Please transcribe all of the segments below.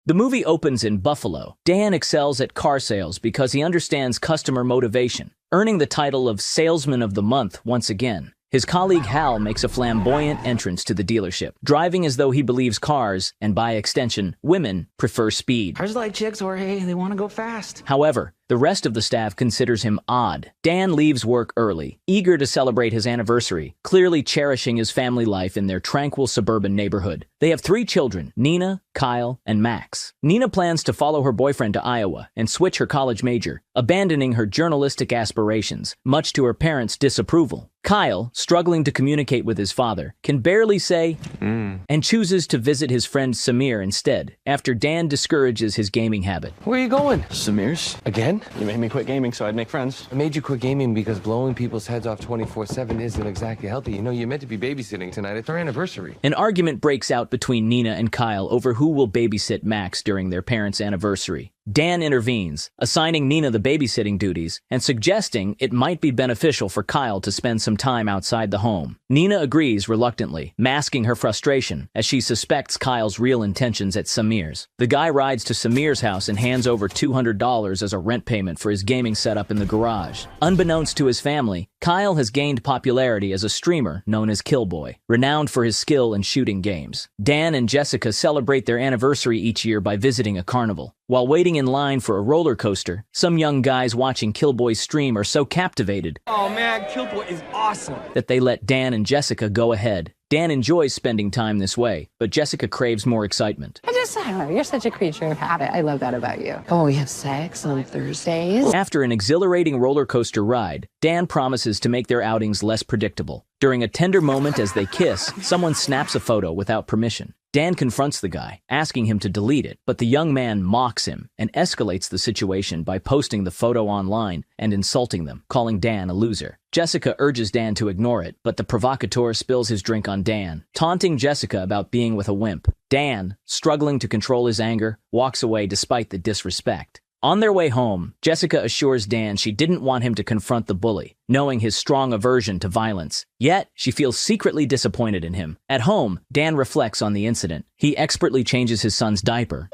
The movie opens in Buffalo. Dan excels at car sales because he understands customer motivation, earning the title of Salesman of the Month once again. His colleague Hal makes a flamboyant entrance to the dealership, driving as though he believes cars, and by extension, women, prefer speed. Cars like chicks, Jorge, they want to go fast. However, the rest of the staff considers him odd. Dan leaves work early, eager to celebrate his anniversary, clearly cherishing his family life in their tranquil suburban neighborhood. They have 3 children, Nina, Kyle, and Max. Nina plans to follow her boyfriend to Iowa and switch her college major, abandoning her journalistic aspirations, much to her parents' disapproval. Kyle, struggling to communicate with his father, can barely say and chooses to visit his friend Samir instead, after Dan discourages his gaming habit. Where are you going? Samir's? Again? You made me quit gaming so I'd make friends. I made you quit gaming because blowing people's heads off 24/7 isn't exactly healthy. You know, you're meant to be babysitting tonight. It's our anniversary. An argument breaks out between Nina and Kyle over who will babysit Max during their parents' anniversary. Dan intervenes, assigning Nina the babysitting duties and suggesting it might be beneficial for Kyle to spend some time outside the home. Nina agrees reluctantly, masking her frustration as she suspects Kyle's real intentions at Samir's. The guy rides to Samir's house and hands over $200 as a rent payment for his gaming setup in the garage. Unbeknownst to his family, Kyle has gained popularity as a streamer known as Killboy, renowned for his skill in shooting games. Dan and Jessica celebrate their anniversary each year by visiting a carnival. While waiting in line for a roller coaster, some young guys watching Killboy's stream are so captivated Oh man, Killboy is awesome. that they let Dan and Jessica go ahead. Dan enjoys spending time this way, but Jessica craves more excitement. I don't know, you're such a creature of habit. I love that about you. Oh, we have sex on Thursdays? After an exhilarating roller coaster ride, Dan promises to make their outings less predictable. During a tender moment as they kiss, someone snaps a photo without permission. Dan confronts the guy, asking him to delete it, but the young man mocks him and escalates the situation by posting the photo online and insulting them, calling Dan a loser. Jessica urges Dan to ignore it, but the provocateur spills his drink on Dan, taunting Jessica about being with a wimp. Dan, struggling to control his anger, walks away despite the disrespect. On their way home, Jessica assures Dan she didn't want him to confront the bully, knowing his strong aversion to violence. Yet, she feels secretly disappointed in him. At home, Dan reflects on the incident. He expertly changes his son's diaper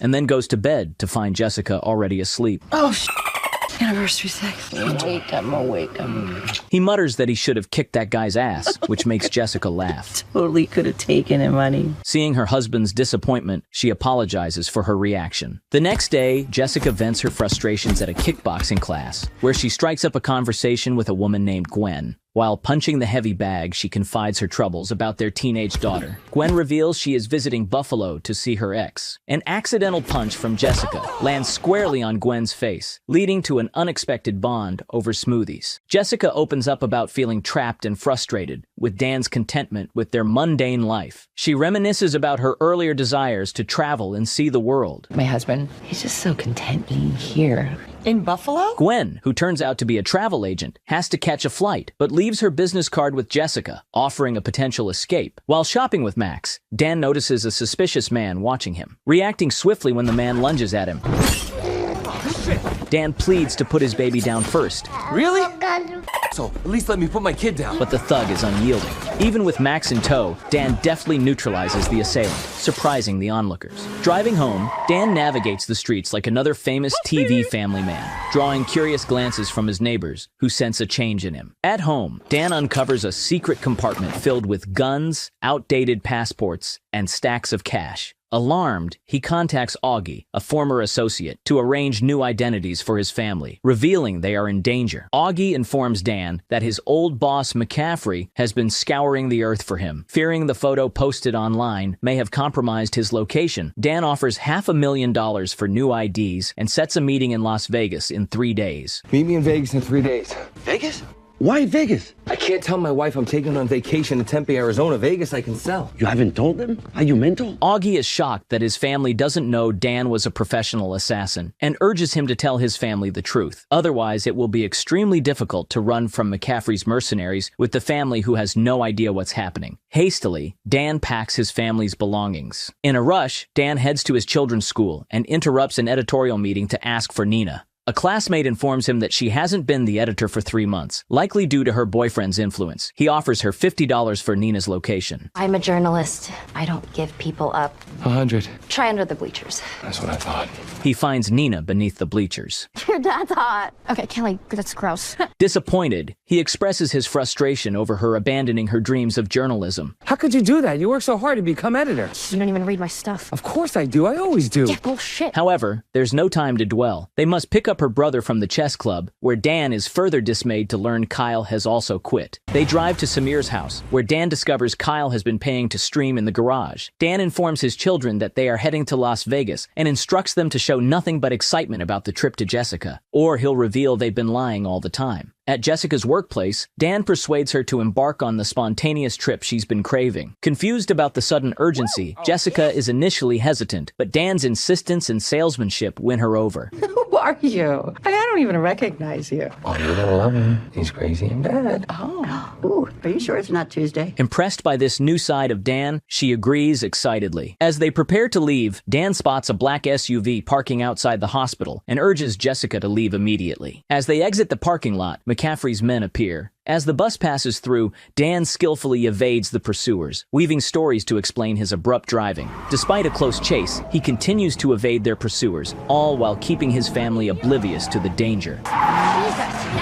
and then goes to bed to find Jessica already asleep. Oh, anniversary sex. I'm awake. He mutters that he should have kicked that guy's ass, which makes Jessica laugh. Totally could have taken him, honey. Seeing her husband's disappointment, she apologizes for her reaction. The next day, Jessica vents her frustrations at a kickboxing class, where she strikes up a conversation with a woman named Gwen. While punching the heavy bag, she confides her troubles about their teenage daughter. Gwen reveals she is visiting Buffalo to see her ex. An accidental punch from Jessica lands squarely on Gwen's face, leading to an unexpected bond over smoothies. Jessica opens up about feeling trapped and frustrated with Dan's contentment with their mundane life. She reminisces about her earlier desires to travel and see the world. My husband, he's just so content being here. In Buffalo? Gwen, who turns out to be a travel agent, has to catch a flight, but leaves her business card with Jessica, offering a potential escape. While shopping with Max, Dan notices a suspicious man watching him, reacting swiftly when the man lunges at him. Dan pleads to put his baby down first. Really? So, at least let me put my kid down. But the thug is unyielding. Even with Max in tow, Dan deftly neutralizes the assailant, surprising the onlookers. Driving home, Dan navigates the streets like another famous TV family man, drawing curious glances from his neighbors, who sense a change in him. At home, Dan uncovers a secret compartment filled with guns, outdated passports, and stacks of cash. Alarmed, he contacts Augie, a former associate, to arrange new identities for his family, revealing they are in danger. Augie informs Dan that his old boss McCaffrey has been scouring the earth for him. Fearing the photo posted online may have compromised his location, Dan offers $500,000 for new IDs and sets a meeting in Las Vegas in 3 days. Meet me in Vegas in 3 days. Vegas? Why Vegas? I can't tell my wife I'm taking on vacation to Tempe, Arizona. Vegas I can sell. You haven't told them? Are you mental? Augie is shocked that his family doesn't know Dan was a professional assassin and urges him to tell his family the truth. Otherwise, it will be extremely difficult to run from McCaffrey's mercenaries with the family who has no idea what's happening. Hastily, Dan packs his family's belongings. In a rush, Dan heads to his children's school and interrupts an editorial meeting to ask for Nina. A classmate informs him that she hasn't been the editor for 3 months, likely due to her boyfriend's influence. He offers her $50 for Nina's location. I'm a journalist. I don't give people up. 100. Try under the bleachers. That's what I thought. He finds Nina beneath the bleachers. Your dad's hot. Okay, Kelly, that's gross. Disappointed, he expresses his frustration over her abandoning her dreams of journalism. How could you do that? You work so hard to become editor. You don't even read my stuff. Of course I do. I always do. Yeah, bullshit. However, there's no time to dwell. They must pick up her brother from the chess club, where Dan is further dismayed to learn Kyle has also quit. They drive to Samir's house, where Dan discovers Kyle has been paying to stream in the garage. Dan informs his children that they are heading to Las Vegas and instructs them to show nothing but excitement about the trip to Jessica, or he'll reveal they've been lying all the time. At Jessica's workplace, Dan persuades her to embark on the spontaneous trip she's been craving. Confused about the sudden urgency, Jessica is initially hesitant, but Dan's insistence and salesmanship win her over. Who are you? I don't even recognize you. Oh, you're gonna love him. He's crazy and bad. Oh. Ooh, are you sure it's not Tuesday? Impressed by this new side of Dan, she agrees excitedly. As they prepare to leave, Dan spots a black SUV parking outside the hospital and urges Jessica to leave immediately. As they exit the parking lot, McCaffrey's men appear. As the bus passes through, Dan skillfully evades the pursuers, weaving stories to explain his abrupt driving. Despite a close chase, he continues to evade their pursuers, all while keeping his family oblivious to the danger.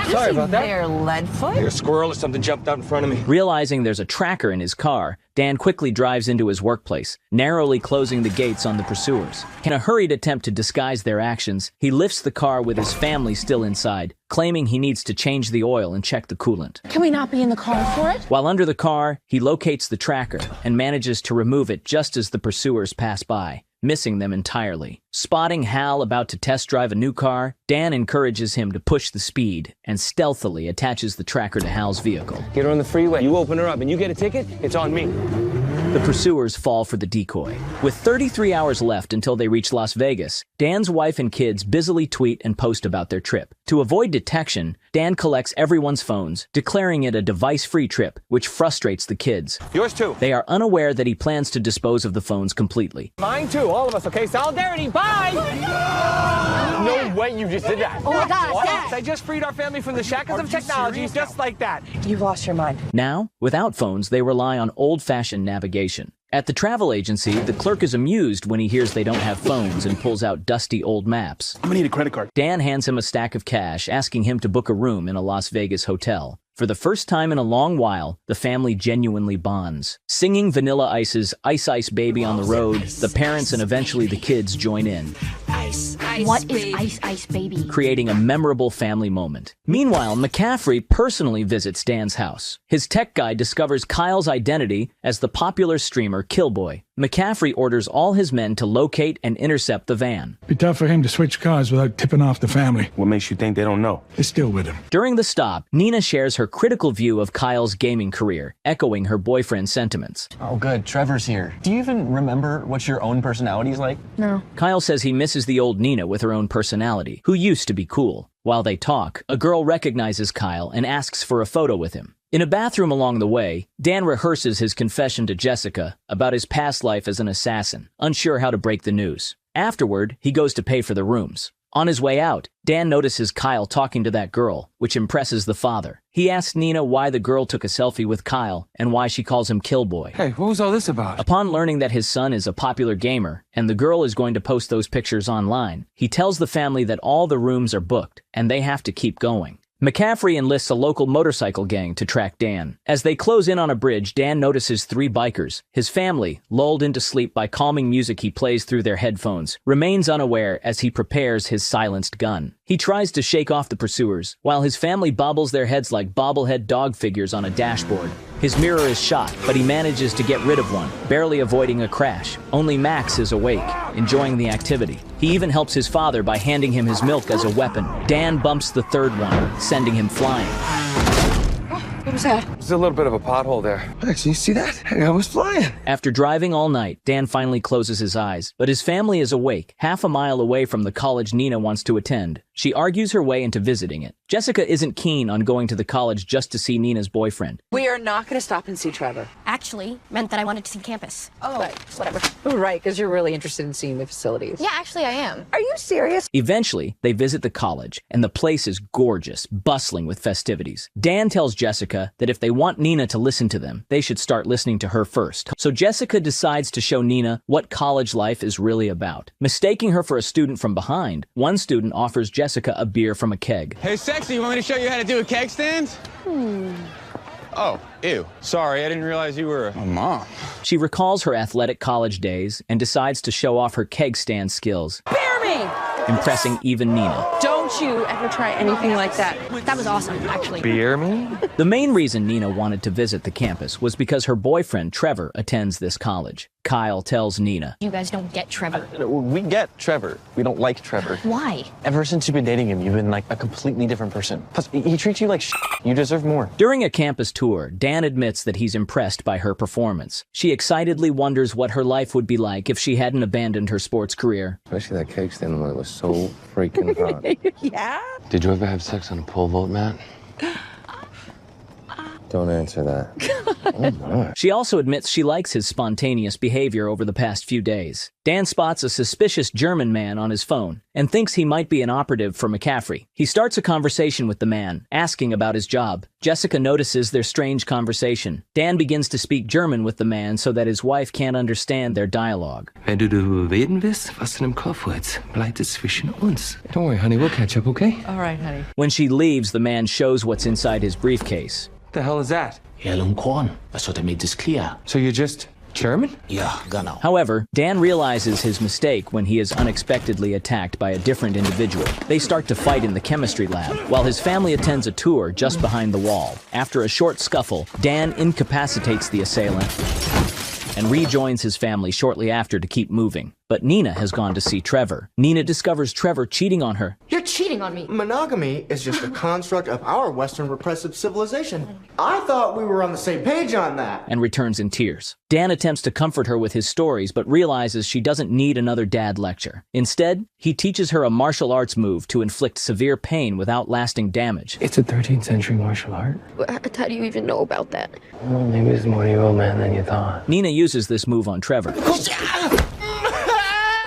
Sorry about that. Their lead foot? Like a squirrel or something jumped out in front of me. Realizing there's a tracker in his car, Dan quickly drives into his workplace, narrowly closing the gates on the pursuers. In a hurried attempt to disguise their actions, he lifts the car with his family still inside, claiming he needs to change the oil and check the coolant. Can we not be in the car for it? While under the car, he locates the tracker and manages to remove it just as the pursuers pass by, missing them entirely. Spotting Hal about to test drive a new car, Dan encourages him to push the speed and stealthily attaches the tracker to Hal's vehicle. Get her on the freeway. You open her up and you get a ticket, it's on me. The pursuers fall for the decoy. With 33 hours left until they reach Las Vegas, Dan's wife and kids busily tweet and post about their trip. To avoid detection, Dan collects everyone's phones, declaring it a device-free trip, which frustrates the kids. Yours too. They are unaware that he plans to dispose of the phones completely. Mine too, all of us, okay? Solidarity, bye! No way you just did that. Oh my God, What? Dad. I just freed our family from the shackles of technology just like that. You've lost your mind. Now, without phones, they rely on old-fashioned navigation. At the travel agency, the clerk is amused when he hears they don't have phones and pulls out dusty old maps. I'm gonna need a credit card. Dan hands him a stack of cash, asking him to book a room in a Las Vegas hotel. For the first time in a long while, the family genuinely bonds. Singing Vanilla Ice's Ice Ice Baby on the road, the parents and eventually the kids join in, What is Ice Ice Baby? creating a memorable family moment. Meanwhile, McCaffrey personally visits Dan's house. His tech guy discovers Kyle's identity as the popular streamer Killboy. McCaffrey orders all his men to locate and intercept the van. Be tough for him to switch cars without tipping off the family. What makes you think they don't know? They're still with him. During the stop, Nina shares her critical view of Kyle's gaming career, echoing her boyfriend's sentiments. Oh, good. Trevor's here. Do you even remember what your own personality's like? No. Kyle says he misses the old Nina with her own personality, who used to be cool. While they talk, a girl recognizes Kyle and asks for a photo with him. In a bathroom along the way, Dan rehearses his confession to Jessica about his past life as an assassin, unsure how to break the news. Afterward, he goes to pay for the rooms. On his way out, Dan notices Kyle talking to that girl, which impresses the father. He asks Nina why the girl took a selfie with Kyle and why she calls him Killboy. Hey, what was all this about? Upon learning that his son is a popular gamer and the girl is going to post those pictures online, he tells the family that all the rooms are booked and they have to keep going. McCaffrey enlists a local motorcycle gang to track Dan. As they close in on a bridge, Dan notices 3 bikers. His family, lulled into sleep by calming music he plays through their headphones, remains unaware as he prepares his silenced gun. He tries to shake off the pursuers, while his family bobbles their heads like bobblehead dog figures on a dashboard. His mirror is shot, but he manages to get rid of one, barely avoiding a crash. Only Max is awake, enjoying the activity. He even helps his father by handing him his milk as a weapon. Dan bumps the 3rd one, sending him flying. What was that? There's a little bit of a pothole there. Actually, you see that? Hey, I was flying. After driving all night, Dan finally closes his eyes, but his family is awake, half a mile away from the college Nina wants to attend. She argues her way into visiting it. Jessica isn't keen on going to the college just to see Nina's boyfriend. We are not going to stop and see Trevor. Actually, meant that I wanted to see campus. Oh, But whatever. right, because you're really interested in seeing the facilities. Yeah, actually, I am. Are you serious? Eventually, they visit the college, and the place is gorgeous, bustling with festivities. Dan tells Jessica that if they want Nina to listen to them, they should start listening to her first. So Jessica decides to show Nina what college life is really about. Mistaking her for a student from behind, one student offers Jessica a beer from a keg. Hey, sexy, you want me to show you how to do a keg stand? Oh, ew. Sorry, I didn't realize you were a mom. She recalls her athletic college days and decides to show off her keg stand skills, Bear me! impressing even Nina. Don't you ever try anything like that. That was awesome, actually. Beer me? The main reason Nina wanted to visit the campus was because her boyfriend, Trevor, attends this college. Kyle tells Nina, You guys don't get Trevor. We get Trevor. We don't like Trevor. Why? Ever since you've been dating him, you've been like a completely different person. Plus, he treats you like shit. You deserve more. During a campus tour, Dan admits that he's impressed by her performance. She excitedly wonders what her life would be like if she hadn't abandoned her sports career. Especially that cake stand when it was so freaking hot. Yeah? Did you ever have sex on a pole vault, Matt? Don't answer that. Oh my. She also admits she likes his spontaneous behavior over the past few days. Dan spots a suspicious German man on his phone and thinks he might be an operative for McCaffrey. He starts a conversation with the man, asking about his job. Jessica notices their strange conversation. Dan begins to speak German with the man so that his wife can't understand their dialogue. Wenn du darüber reden willst, was in dem Kopf ist, bleibt es zwischen uns. Don't worry, honey, we'll catch up, okay? All right, honey. When she leaves, the man shows what's inside his briefcase. What the hell is that? Korn. I thought I made this clear. So you're just German? Yeah, genau. However, Dan realizes his mistake when he is unexpectedly attacked by a different individual. They start to fight in the chemistry lab, while his family attends a tour just behind the wall. After a short scuffle, Dan incapacitates the assailant and rejoins his family shortly after to keep moving. But Nina has gone to see Trevor. Nina discovers Trevor cheating on her. You're cheating on me. Monogamy is just a construct of our Western repressive civilization. I thought we were on the same page on that. And returns in tears. Dan attempts to comfort her with his stories, but realizes she doesn't need another dad lecture. Instead, he teaches her a martial arts move to inflict severe pain without lasting damage. It's a 13th century martial art. How do you even know about that? Well, maybe it's more you old man than you thought. Nina uses this move on Trevor,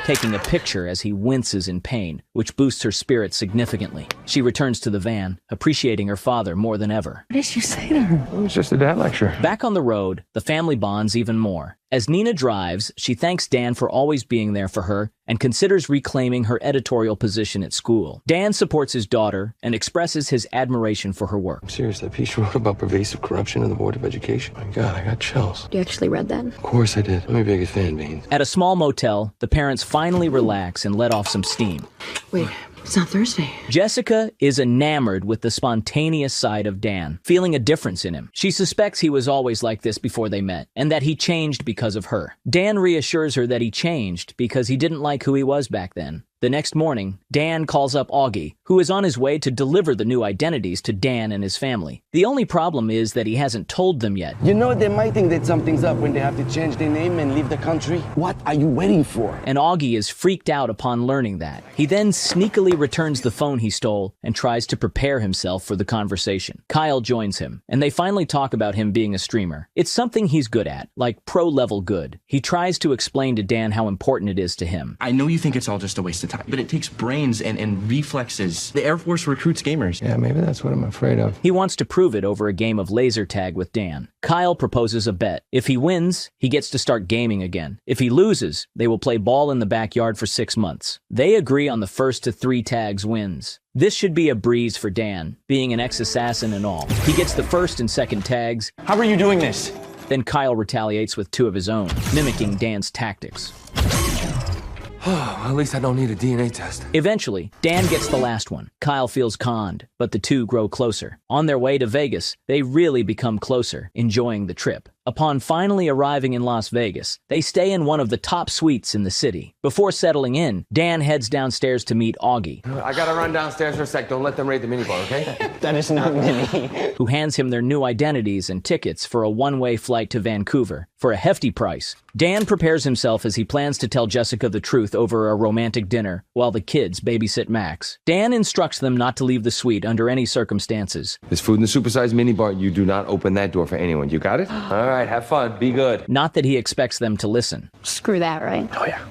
taking a picture as he winces in pain, which boosts her spirit significantly. She returns to the van, appreciating her father more than ever. What did you say to her? It was just a dad lecture. Back on the road, the family bonds even more. As Nina drives, she thanks Dan for always being there for her and considers reclaiming her editorial position at school. Dan supports his daughter and expresses his admiration for her work. I'm serious, that piece you wrote about pervasive corruption in the Board of Education. My God, I got chills. You actually read that? Of course I did. I'm your biggest fan, Beans. At a small motel, the parents finally relax and let off some steam. Wait, it's not Thursday. Jessica is enamored with the spontaneous side of Dan, feeling a difference in him. She suspects he was always like this before they met, and that he changed because of her. Dan reassures her that he changed because he didn't like who he was back then. The next morning, Dan calls up Augie, who is on his way to deliver the new identities to Dan and his family. The only problem is that he hasn't told them yet. You know, they might think that something's up when they have to change their name and leave the country. What are you waiting for? And Augie is freaked out upon learning that. He then sneakily returns the phone he stole and tries to prepare himself for the conversation. Kyle joins him, and they finally talk about him being a streamer. It's something he's good at, like pro-level good. He tries to explain to Dan how important it is to him. I know you think it's all just a waste of time, but it takes brains and reflexes. The Air Force recruits gamers. Yeah, maybe that's what I'm afraid of. He wants to prove it over a game of laser tag with Dan. Kyle proposes a bet. If he wins, he gets to start gaming again. If he loses, they will play ball in the backyard for 6 months. They agree on the first to 3 tags wins. This should be a breeze for Dan, being an ex-assassin and all. He gets the first and second tags. How are you doing this? Then Kyle retaliates with 2 of his own, mimicking Dan's tactics. Well, at least I don't need a DNA test. Eventually, Dan gets the last one. Kyle feels conned, but the two grow closer. On their way to Vegas, they really become closer, enjoying the trip. Upon finally arriving in Las Vegas, they stay in one of the top suites in the city. Before settling in, Dan heads downstairs to meet Augie, I gotta run downstairs for a sec. Don't let them raid the minibar, okay? That is not Minnie. who hands him their new identities and tickets for a one-way flight to Vancouver for a hefty price. Dan prepares himself as he plans to tell Jessica the truth over a romantic dinner while the kids babysit Max. Dan instructs them not to leave the suite under any circumstances. There's food in the supersized minibar. You do not open that door for anyone. You got it? All right, have fun. Be good. Not that he expects them to listen. Screw that, right? Oh, yeah.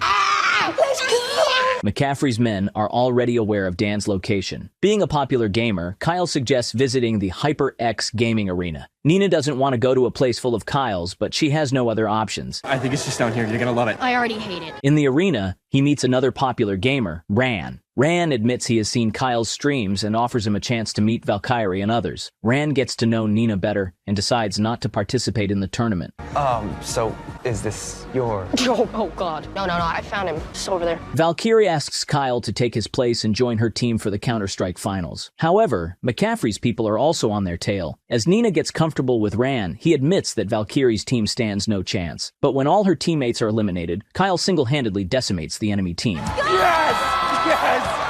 McCaffrey's men are already aware of Dan's location. Being a popular gamer, Kyle suggests visiting the HyperX gaming arena. Nina doesn't want to go to a place full of Kyles, but she has no other options. I think it's just down here. You're gonna love it. I already hate it. In the arena, he meets another popular gamer, Ran. Ran admits he has seen Kyle's streams and offers him a chance to meet Valkyrie and others. Ran gets to know Nina better and decides not to participate in the tournament. So is this your... Oh, God. No, I found him. Just over there. Valkyrie asks Kyle to take his place and join her team for the Counter-Strike finals. However, McCaffrey's people are also on their tail. As Nina gets comfortable with Ran, he admits that Valkyrie's team stands no chance. But when all her teammates are eliminated, Kyle single-handedly decimates the enemy team. Yes!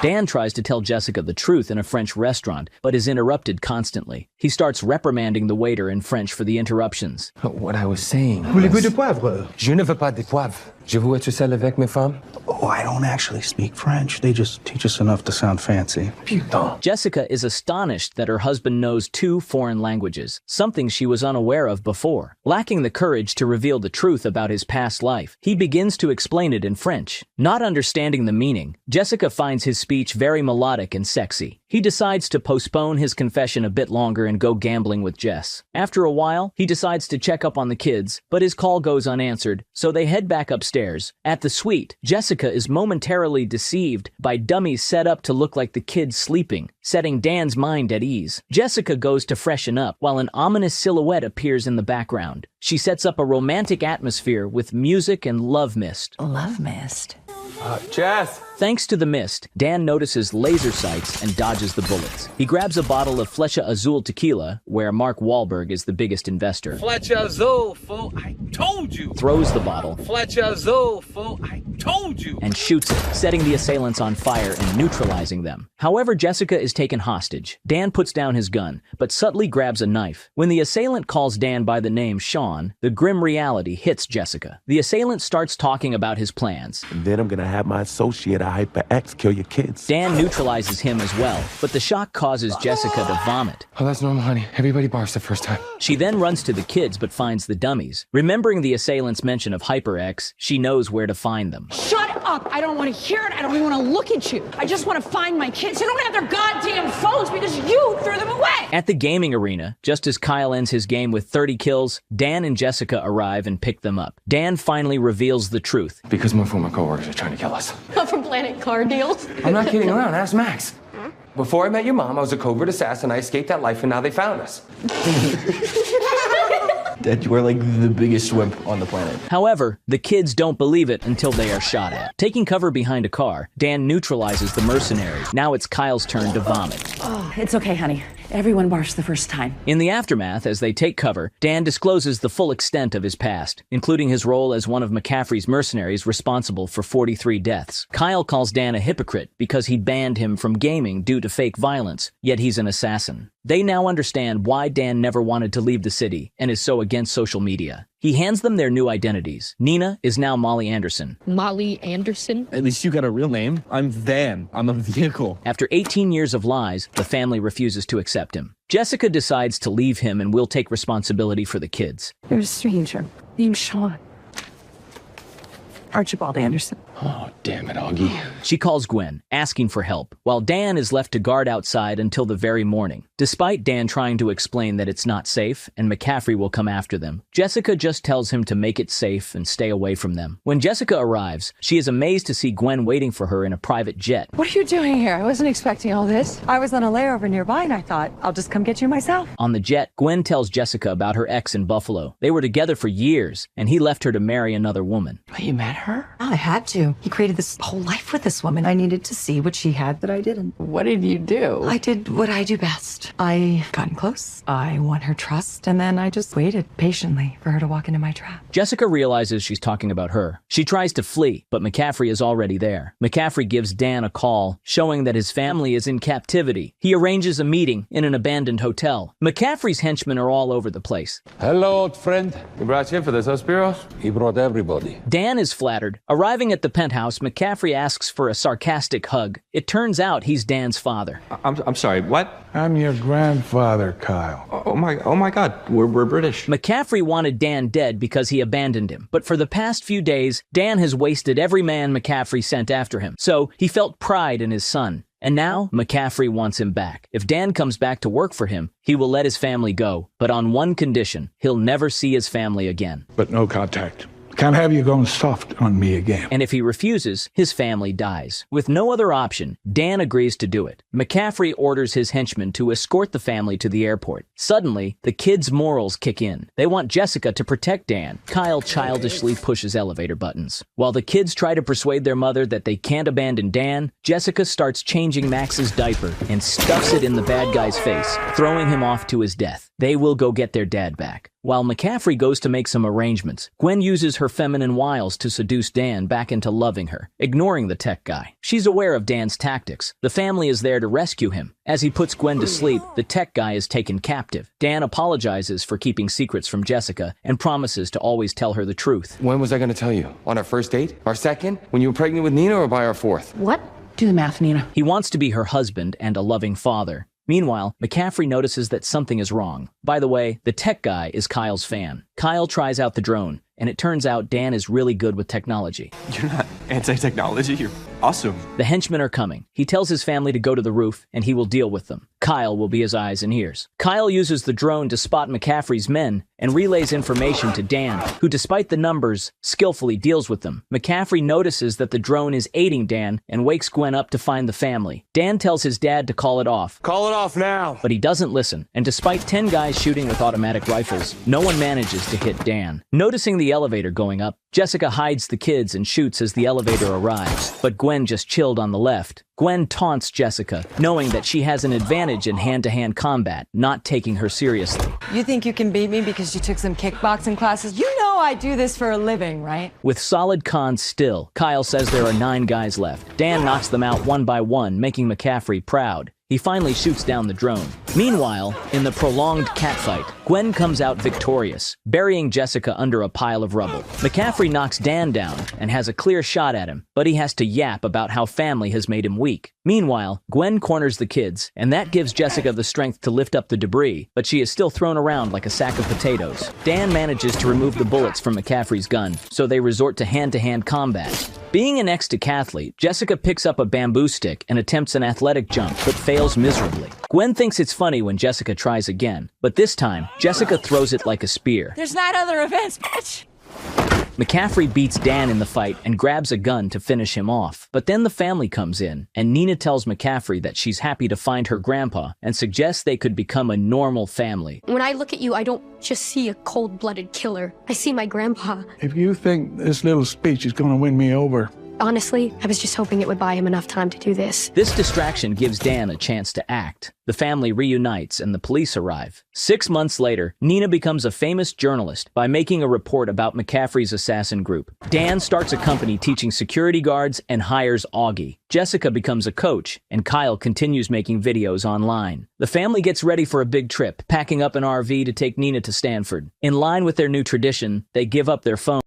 Dan tries to tell Jessica the truth in a French restaurant, but is interrupted constantly. He starts reprimanding the waiter in French for the interruptions. What I was saying. Voulez-vous de poivre? Je ne veux pas de poivre. Je veux être seul avec mes femmes. Oh, I don't actually speak French. They just teach us enough to sound fancy. Putain. Jessica is astonished that her husband knows 2 foreign languages, something she was unaware of before. Lacking the courage to reveal the truth about his past life, he begins to explain it in French. Not understanding the meaning, Jessica finds his speech very melodic and sexy. He decides to postpone his confession a bit longer and go gambling with Jess. After a while, he decides to check up on the kids, but his call goes unanswered, so they head back upstairs. At the suite, Jessica is momentarily deceived by dummies set up to look like the kids sleeping, setting Dan's mind at ease. Jessica goes to freshen up while an ominous silhouette appears in the background. She sets up a romantic atmosphere with music and love mist. Love mist. Jess! Thanks to the mist, Dan notices laser sights and dodges the bullets. He grabs a bottle of Flecha Azul tequila, where Mark Wahlberg is the biggest investor. Flecha Azul, fool, I told you! Throws the bottle. Flecha Azul, fool, I told you! And shoots it, setting the assailants on fire and neutralizing them. However, Jessica is taken hostage. Dan puts down his gun, but subtly grabs a knife. When the assailant calls Dan by the name Sean, the grim reality hits Jessica. The assailant starts talking about his plans. And then I'm gonna have my associate at HyperX kill your kids. Dan neutralizes him as well, but the shock causes Jessica to vomit. Oh, that's normal, honey. Everybody barfs the first time. She then runs to the kids but finds the dummies. Remembering the assailant's mention of HyperX, she knows where to find them. Shut up! I don't want to hear it. I don't even want to look at you. I just want to find my kids. They don't have their goddamn phones because you threw them away! At the gaming arena, just as Kyle ends his game with 30 kills, Dan and Jessica arrive and pick them up. Dan finally reveals the truth. Because my former coworkers are trying to kill us. From Planet Car Deals? I'm not kidding around. Ask Max. Before I met your mom, I was a covert assassin. I escaped that life, and now they found us. That you are like the biggest wimp on the planet. However, the kids don't believe it until they are shot at. Taking cover behind a car, Dan neutralizes the mercenaries. Now it's Kyle's turn to vomit. Oh, it's okay, honey. Everyone barfs the first time. In the aftermath, as they take cover, Dan discloses the full extent of his past, including his role as one of McCaffrey's mercenaries responsible for 43 deaths. Kyle calls Dan a hypocrite because he banned him from gaming due to fake violence, yet he's an assassin. They now understand why Dan never wanted to leave the city and is so against social media. He hands them their new identities. Nina is now Molly Anderson. Molly Anderson? At least you got a real name. I'm Van. I'm a vehicle. After 18 years of lies, the family refuses to accept him. Jessica decides to leave him and will take responsibility for the kids. There's a stranger named Sean. Archibald Anderson. Oh, damn it, Augie. She calls Gwen, asking for help, while Dan is left to guard outside until the very morning. Despite Dan trying to explain that it's not safe and McCaffrey will come after them, Jessica just tells him to make it safe and stay away from them. When Jessica arrives, she is amazed to see Gwen waiting for her in a private jet. What are you doing here? I wasn't expecting all this. I was on a layover nearby and I thought, I'll just come get you myself. On the jet, Gwen tells Jessica about her ex in Buffalo. They were together for years, and he left her to marry another woman. You met her? I had to. He created this whole life with this woman. I needed to see what she had that I didn't. What did you do? I did what I do best. I got close. I won her trust, and then I just waited patiently for her to walk into my trap. Jessica realizes she's talking about her. She tries to flee, but McCaffrey is already there. McCaffrey gives Dan a call, showing that his family is in captivity. He arranges a meeting in an abandoned hotel. McCaffrey's henchmen are all over the place. Hello, old friend. He brought you in for this, huh, Spiros? He brought everybody. Dan is flattered. Arriving at the penthouse, McCaffrey asks for a sarcastic hug. It turns out he's Dan's father. I'm sorry, what? I'm your grandfather, Kyle. Oh my God, we're British. McCaffrey wanted Dan dead because he abandoned him. But for the past few days, Dan has wasted every man McCaffrey sent after him. So he felt pride in his son. And now, McCaffrey wants him back. If Dan comes back to work for him, he will let his family go. But on one condition, he'll never see his family again. But no contact. Can't have you going soft on me again. And if he refuses, his family dies. With no other option, Dan agrees to do it. McCaffrey orders his henchmen to escort the family to the airport. Suddenly, the kids' morals kick in. They want Jessica to protect Dan. Kyle childishly pushes elevator buttons. While the kids try to persuade their mother that they can't abandon Dan, Jessica starts changing Max's diaper and stuffs it in the bad guy's face, throwing him off to his death. They will go get their dad back. While McCaffrey goes to make some arrangements, Gwen uses her feminine wiles to seduce Dan back into loving her, ignoring the tech guy. She's aware of Dan's tactics. The family is there to rescue him. As he puts Gwen to sleep, the tech guy is taken captive. Dan apologizes for keeping secrets from Jessica and promises to always tell her the truth. When was I going to tell you? On our first date? Our second? When you were pregnant with Nina, or by our fourth? What? Do the math, Nina. He wants to be her husband and a loving father. Meanwhile, McCaffrey notices that something is wrong. By the way, the tech guy is Kyle's fan. Kyle tries out the drone, and it turns out Dan is really good with technology. You're not anti-technology, you're awesome. The henchmen are coming. He tells his family to go to the roof, and he will deal with them. Kyle will be his eyes and ears. Kyle uses the drone to spot McCaffrey's men and relays information to Dan, who, despite the numbers, skillfully deals with them. McCaffrey notices that the drone is aiding Dan and wakes Gwen up to find the family. Dan tells his dad to call it off. Call it off now! But he doesn't listen, and despite 10 guys shooting with automatic rifles, no one manages to hit Dan. Noticing the elevator going up, Jessica hides the kids and shoots as the elevator arrives, but Gwen just chilled on the left. Gwen taunts Jessica, knowing that she has an advantage in hand-to-hand combat, not taking her seriously. You think you can beat me because you took some kickboxing classes? You know I do this for a living, right? With solid cons still, Kyle says there are 9 guys left. Dan knocks them out one by one, making McCaffrey proud. He finally shoots down the drone. Meanwhile, in the prolonged catfight, Gwen comes out victorious, burying Jessica under a pile of rubble. McCaffrey knocks Dan down and has a clear shot at him, but he has to yap about how family has made him weak. Meanwhile, Gwen corners the kids, and that gives Jessica the strength to lift up the debris, but she is still thrown around like a sack of potatoes. Dan manages to remove the bullets from McCaffrey's gun, so they resort to hand-to-hand combat. Being an ex-decathlete, Jessica picks up a bamboo stick and attempts an athletic jump, but fails miserably. Gwen thinks it's funny when Jessica tries again, but this time, Jessica throws it like a spear. There's 9 other events, bitch! McCaffrey beats Dan in the fight and grabs a gun to finish him off. But then the family comes in, and Nina tells McCaffrey that she's happy to find her grandpa and suggests they could become a normal family. When I look at you, I don't just see a cold-blooded killer. I see my grandpa. If you think this little speech is going to win me over, Honestly, I was just hoping it would buy him enough time to do this. This distraction gives Dan a chance to act. The family reunites and the police arrive. 6 months later, Nina becomes a famous journalist by making a report about McCaffrey's assassin group. Dan starts a company teaching security guards and hires Augie. Jessica becomes a coach, and Kyle continues making videos online. The family gets ready for a big trip, packing up an RV to take Nina to Stanford. In line with their new tradition, they give up their phone